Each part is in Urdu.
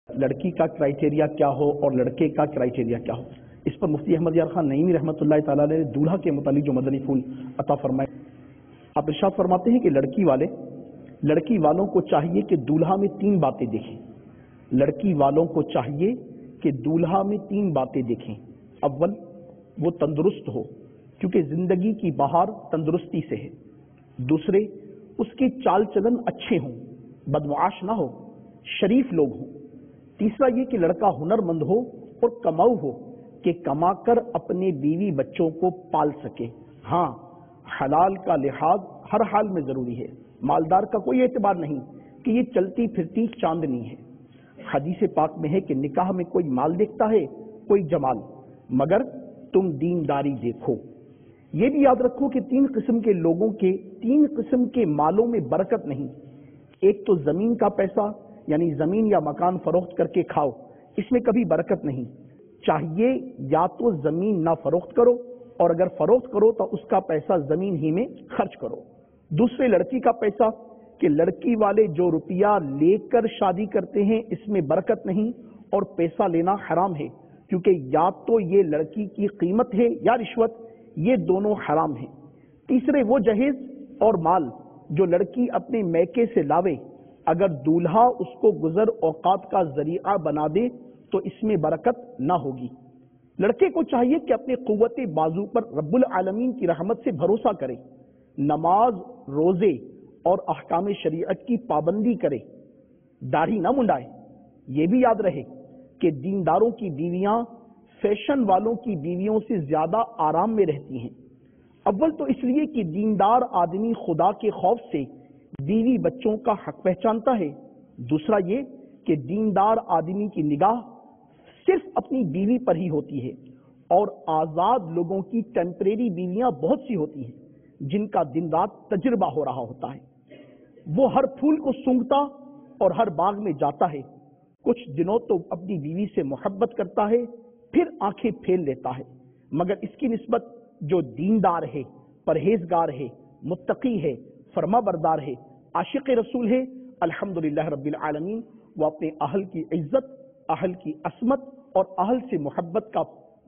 لڑکی کا کرائٹیریا کیا ہو اور لڑکے کا کرائٹیریا کیا ہو، اس پر مفتی احمد یار خان نعیمی رحمۃ اللہ تعالیٰ نے دولہا کے متعلق جو مدنی پھول عطا فرمائے، آپ ارشاد فرماتے ہیں کہ لڑکی والوں کو چاہیے کہ دولہا میں 3 باتیں دیکھیں۔ لڑکی والوں کو چاہیے کہ دولہا میں 3 باتیں دیکھیں۔ اول، وہ تندرست ہو، کیونکہ زندگی کی بہار تندرستی سے ہے۔ دوسرے، اس کے چال چلن اچھے ہوں، بدمعاش نہ ہو، شریف لوگ ہوں۔ تیسرا یہ کہ لڑکا ہنر مند ہو اور کماؤ ہو کہ کما کر اپنے بیوی بچوں کو پال سکے۔ ہاں، حلال کا لحاظ ہر حال میں ضروری ہے، مالدار کا کوئی اعتبار نہیں کہ یہ چلتی پھرتی چاندنی ہے۔ حدیث پاک میں ہے کہ نکاح میں کوئی مال دیکھتا ہے، کوئی جمال، مگر تم دینداری دیکھو۔ یہ بھی یاد رکھو کہ 3 قسم کے لوگوں کے 3 قسم کے مالوں میں برکت نہیں۔ ایک تو زمین کا پیسہ، یعنی زمین یا مکان فروخت کر کے کھاؤ، اس میں کبھی برکت نہیں۔ چاہیے یا تو زمین نہ فروخت کرو، اور اگر فروخت کرو تو اس کا پیسہ زمین ہی میں خرچ کرو۔ دوسرے، لڑکی کا پیسہ، کہ لڑکی والے جو روپیہ لے کر شادی کرتے ہیں اس میں برکت نہیں اور پیسہ لینا حرام ہے، کیونکہ یا تو یہ لڑکی کی قیمت ہے یا رشوت، یہ دونوں حرام ہیں۔ تیسرے، وہ جہیز اور مال جو لڑکی اپنے میکے سے لاوے، اگر دولہا اس کو گزر اوقات کا ذریعہ بنا دے تو اس میں برکت نہ ہوگی۔ لڑکے کو چاہیے کہ اپنے قوت بازو پر رب العالمین کی رحمت سے بھروسہ کرے، نماز، روزے اور احکام شریعت کی پابندی کرے، داڑھی نہ منڈائے۔ یہ بھی یاد رہے کہ دینداروں کی بیویاں فیشن والوں کی بیویوں سے زیادہ آرام میں رہتی ہیں۔ اول تو اس لیے کہ دیندار آدمی خدا کے خوف سے بیوی بچوں کا حق پہچانتا ہے۔ دوسرا یہ کہ دیندار آدمی کی نگاہ صرف اپنی بیوی پر ہی ہوتی ہے، اور آزاد لوگوں کی ٹیمپریری بیویاں بہت سی ہوتی ہیں جن کا دن رات تجربہ ہو رہا ہوتا ہے۔ وہ ہر پھول کو سونگھتا اور ہر باغ میں جاتا ہے، کچھ دنوں تو اپنی بیوی سے محبت کرتا ہے، پھر آنکھیں پھیر لیتا ہے، مگر اس کی نسبت جو دیندار ہے، پرہیزگار ہے، متقی ہے، فرما بردار ہے، عاشق رسول ہے، الحمدللہ رب العالمین، وہ اپنے اہل کی عزت، اہل کی عصمت اور اہل سے محبت کا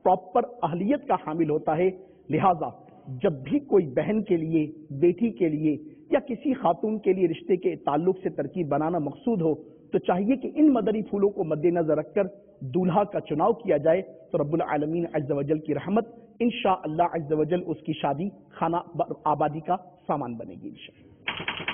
پراپر اہلیت کا حامل ہوتا ہے۔ لہذا جب بھی کوئی بہن کے لیے، بیٹی کے لیے یا کسی خاتون کے لیے رشتے کے تعلق سے ترکیب بنانا مقصود ہو تو چاہیے کہ ان مدنی پھولوں کو مد نظر رکھ کر دولہا کا چناؤ کیا جائے، تو رب العالمین عز و جل کی رحمت انشاءاللہ عز و جل اس کی شادی خانہ آبادی کا سامان بنے گی انشاءاللہ۔